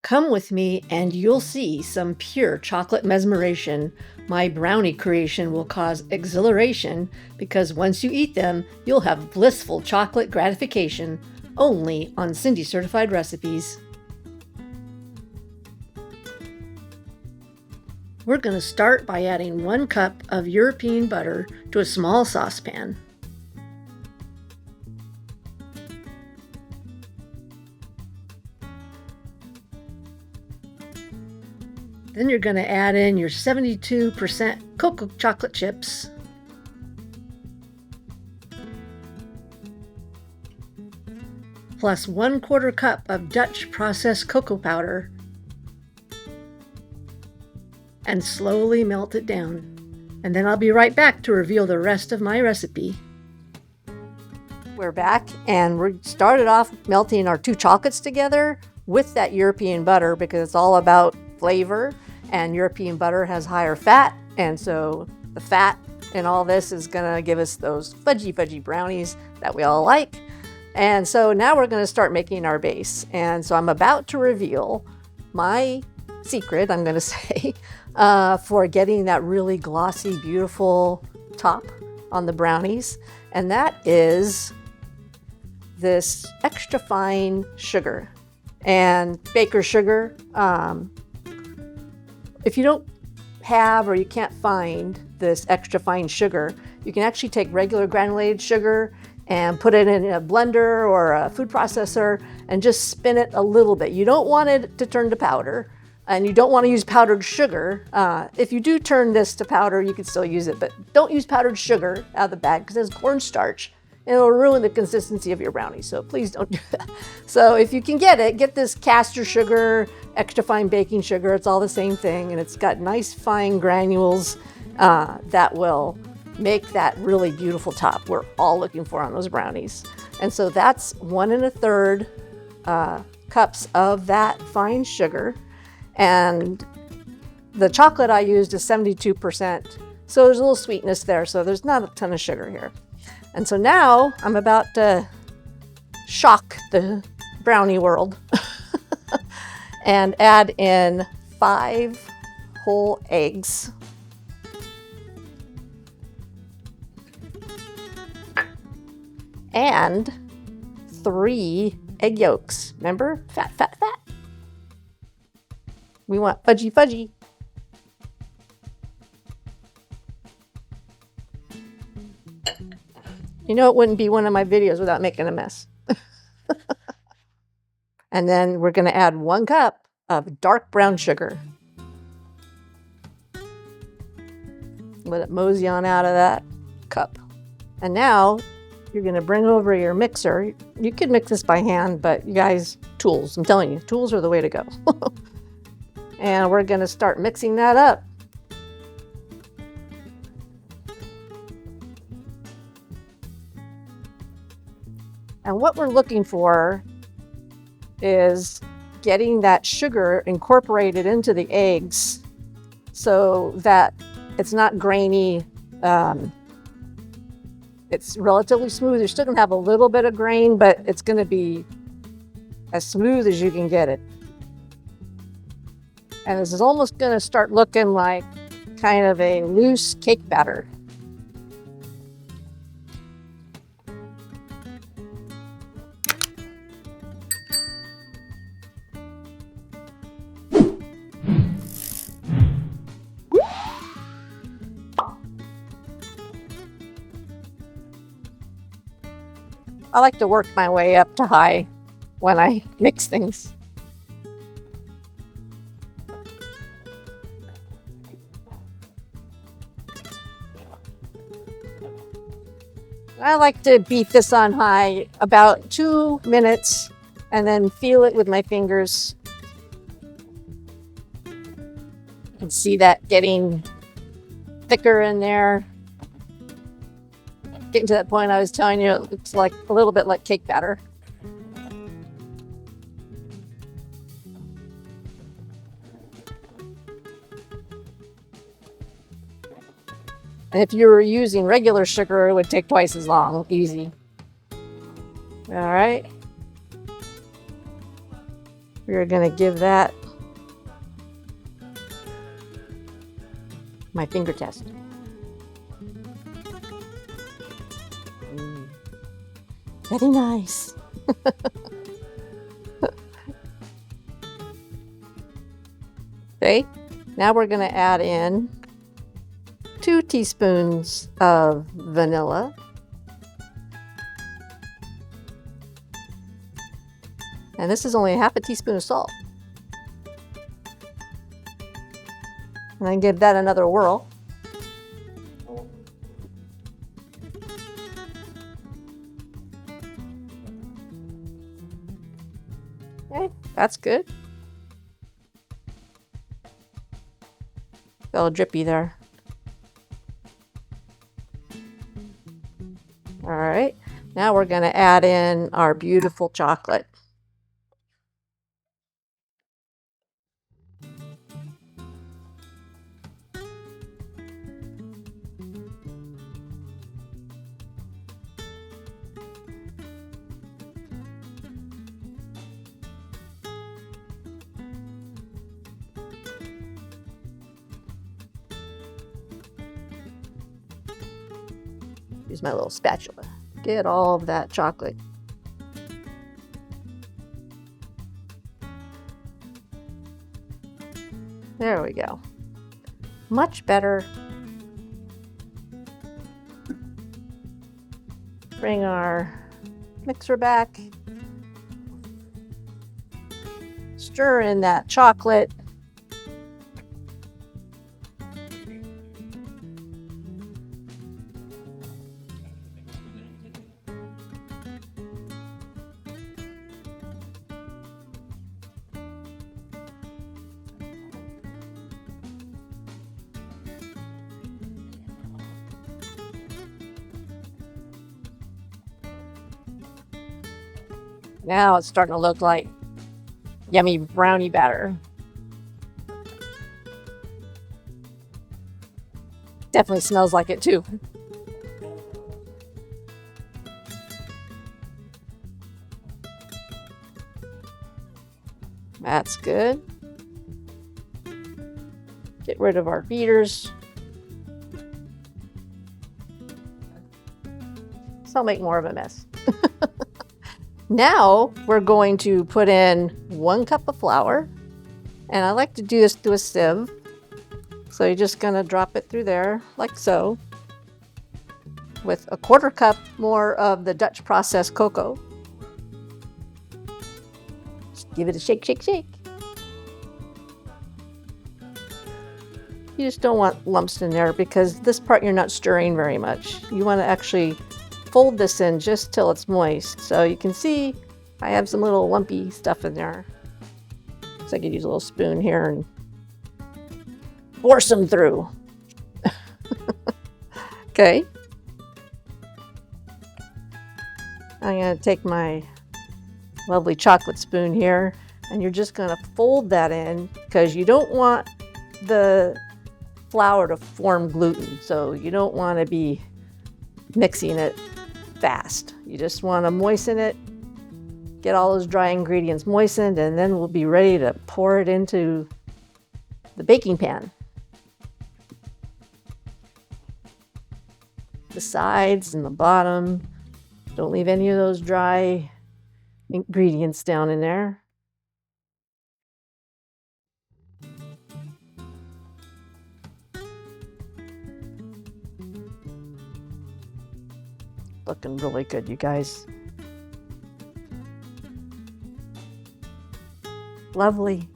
Come with me and you'll see some pure chocolate mesmeration. My brownie creation will cause exhilaration because once you eat them, you'll have blissful chocolate gratification only on Cindy Certified Recipes. We're going to start by adding 1 cup of European butter to a small saucepan. Then you're going to add in your 72% cocoa chocolate chips, plus 1/4 cup of Dutch processed cocoa powder, and slowly melt it down. And then I'll be right back to reveal the rest of my recipe. We're back, and we started off melting our 2 chocolates together with that European butter because it's all about flavor, and European butter has higher fat, and so the fat in all this is gonna give us those fudgy brownies that we all like. And so now we're gonna start making our base. And so I'm about to reveal my secret, I'm gonna say, for getting that really glossy, beautiful top on the brownies. And that is this extra fine sugar and baker's sugar. If you don't have or you can't find this extra fine sugar, you can actually take regular granulated sugar and put it in a blender or a food processor and just spin it a little bit. You don't want it to turn to powder, and you don't want to use powdered sugar. If you do turn this to powder, you can still use it, but don't use powdered sugar out of the bag because it's cornstarch and it'll ruin the consistency of your brownie. So please don't do that. So if you can get it, get this castor sugar, extra fine baking sugar. It's all the same thing, and it's got nice fine granules that will make that really beautiful top we're all looking for on those brownies. And so that's 1 1/3 cups of that fine sugar. And the chocolate I used is 72%, so there's a little sweetness there, so there's not a ton of sugar here. And so now I'm about to shock the brownie world and add in 5 whole eggs. And 3 egg yolks. Remember? Fat, fat, fat. We want fudgy. You know, it wouldn't be one of my videos without making a mess. And then we're going to add 1 cup of dark brown sugar. Let it mosey on out of that cup. And now you're going to bring over your mixer. You could mix this by hand, but you guys, tools, I'm telling you, tools are the way to go. And we're going to start mixing that up. And what we're looking for is getting that sugar incorporated into the eggs so that it's not grainy. It's relatively smooth. You're still gonna have a little bit of grain, but it's gonna be as smooth as you can get it. And this is almost gonna start looking like kind of a loose cake batter. I like to work my way up to high when I mix things. I like to beat this on high about 2 minutes and then feel it with my fingers. You can see that getting thicker in there. Getting to that point I was telling you, it looks like a little bit like cake batter. And if you were using regular sugar, it would take twice as long. Easy. All right. We're going to give that my finger test. Very nice. Okay, now we're going to add in 2 teaspoons of vanilla. And this is only half a teaspoon of salt. And then give that another whirl. Okay, that's good. A little drippy there. All right, now we're going to add in our beautiful chocolate. Use my little spatula. Get all of that chocolate. There we go. Much better. Bring our mixer back. Stir in that chocolate. Now it's starting to look like yummy brownie batter. Definitely smells like it too. That's good. Get rid of our beaters. So I'll make more of a mess. Now we're going to put in 1 cup of flour, and I like to do this through a sieve. So you're just going to drop it through there like so, with a 1/4 cup more of the Dutch processed cocoa. Just give it a shake, shake, shake. You just don't want lumps in there because this part you're not stirring very much. You want to actually fold this in just till it's moist. So you can see I have some little lumpy stuff in there. So I could use a little spoon here and force them through. Okay. I'm going to take my lovely chocolate spoon here, and you're just going to fold that in because you don't want the flour to form gluten. So you don't want to be mixing it fast. You just want to moisten it, get all those dry ingredients moistened, and then we'll be ready to pour it into the baking pan. The sides and the bottom. Don't leave any of those dry ingredients down in there. Looking really good, you guys. Lovely.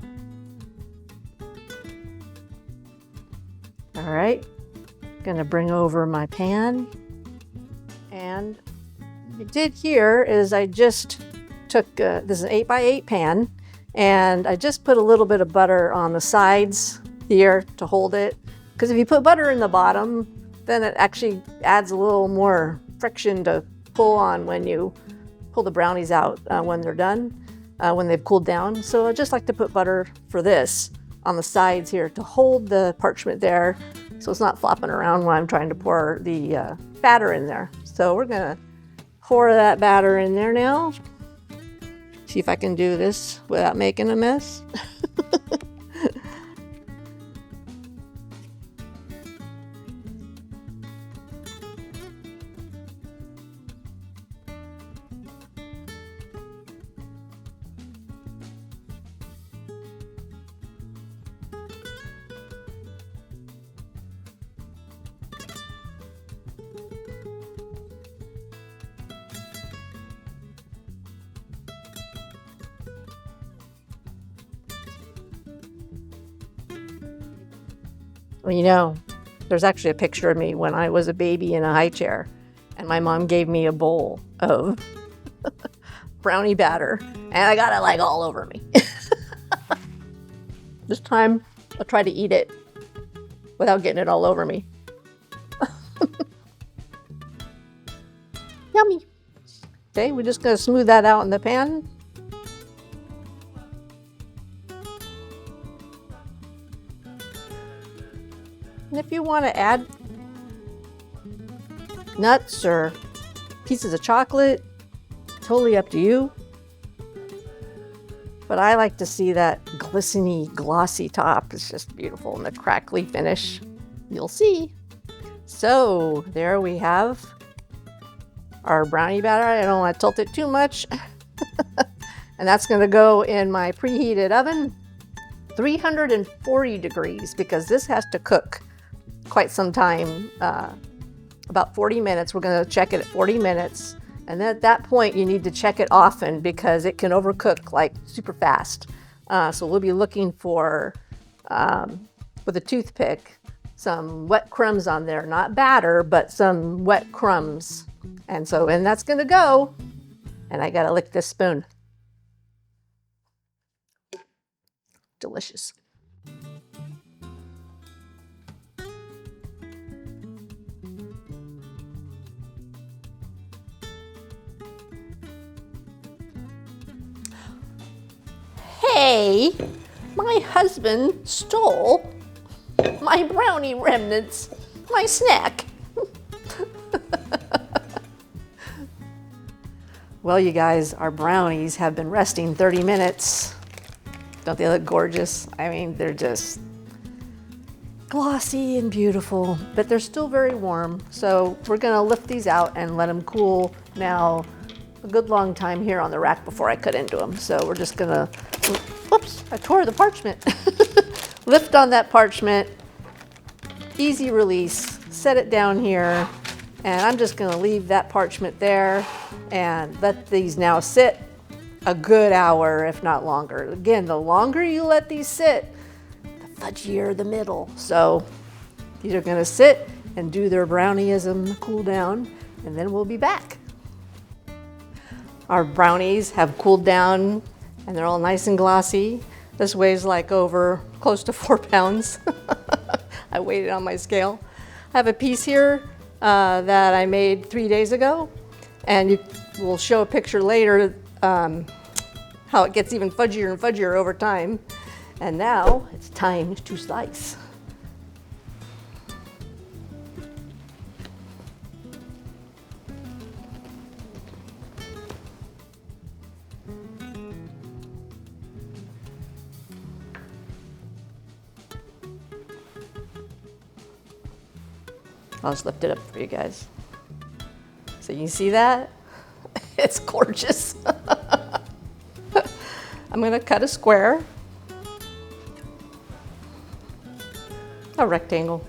All right, gonna bring over my pan. And what I did here is I just took, this is an 8x8 pan, and I just put a little bit of butter on the sides here to hold it. Because if you put butter in the bottom, then it actually adds a little more friction to pull on when you pull the brownies out when they're done, when they've cooled down. So I just like to put butter for this on the sides here to hold the parchment there so it's not flopping around while I'm trying to pour the batter in there. So we're gonna pour that batter in there now. See if I can do this without making a mess. Well, you know, there's actually a picture of me when I was a baby in a high chair, and my mom gave me a bowl of brownie batter, and I got it like all over me. This time, I'll try to eat it without getting it all over me. Yummy. Okay, we're just gonna smooth that out in the pan. And if you want to add nuts or pieces of chocolate, totally up to you. But I like to see that glistening, glossy top. It's just beautiful, and the crackly finish. You'll see. So there we have our brownie batter. I don't want to tilt it too much. And that's going to go in my preheated oven, 340 degrees, because this has to cook quite some time, about 40 minutes. We're going to check it at 40 minutes. And then at that point, you need to check it often because it can overcook like super fast. So we'll be looking for, with a toothpick, some wet crumbs on there, not batter, but some wet crumbs. And that's going to go. And I got to lick this spoon. Delicious. Hey, my husband stole my brownie remnants, my snack. Well, you guys, our brownies have been resting 30 minutes. Don't they look gorgeous? I mean, they're just glossy and beautiful, but they're still very warm. So we're gonna lift these out and let them cool now a good long time here on the rack before I cut into them. So we're just gonna, whoops, I tore the parchment. Lift on that parchment, easy release, set it down here, and I'm just gonna leave that parchment there and let these now sit a good hour, if not longer. Again, the longer you let these sit, the fudgier the middle. So these are gonna sit and do their brownieism, cool down, and then we'll be back. Our brownies have cooled down and they're all nice and glossy. This weighs like over close to 4 pounds. I weighed it on my scale. I have a piece here that I made 3 days ago, and we'll show a picture later how it gets even fudgier and fudgier over time. And now it's time to slice. I'll just lift it up for you guys. So you see that? It's gorgeous. I'm gonna cut a square, a rectangle.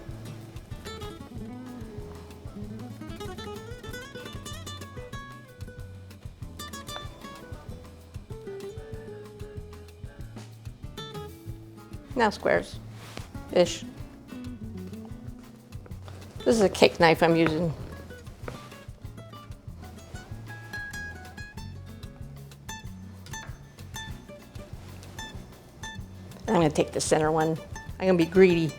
Now squares-ish. This is a cake knife I'm using. I'm gonna take the center one. I'm gonna be greedy.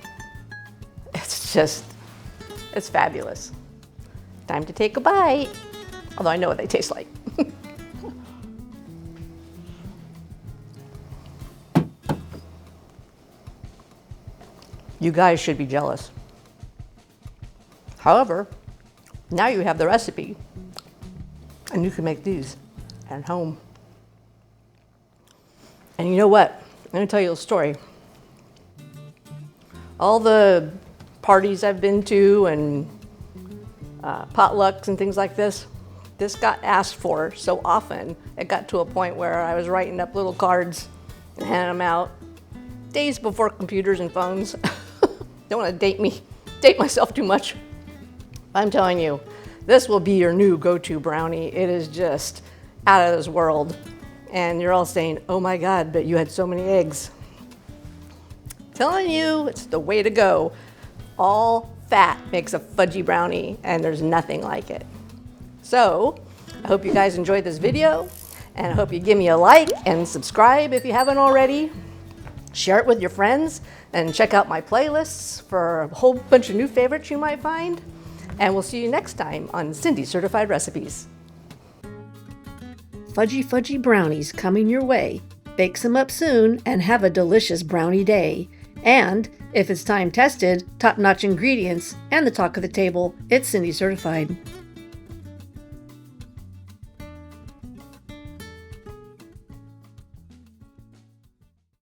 It's fabulous. Time to take a bite. Although I know what they taste like. You guys should be jealous. However, now you have the recipe and you can make these at home. And you know what? I'm going to tell you a story. All the parties I've been to and potlucks and things like this got asked for so often, it got to a point where I was writing up little cards and handing them out days before computers and phones. Don't want to date myself too much. I'm telling you, this will be your new go-to brownie. It is just out of this world. And you're all saying, oh my God, but you had so many eggs. Telling you, it's the way to go. All fat makes a fudgy brownie, and there's nothing like it. So, I hope you guys enjoyed this video, and I hope you give me a like and subscribe if you haven't already. Share it with your friends, and check out my playlists for a whole bunch of new favorites you might find. And we'll see you next time on Cindy Certified Recipes. Fudgy brownies coming your way. Bake some up soon and have a delicious brownie day. And if it's time tested, top-notch ingredients, and the talk of the table, it's Cindy Certified.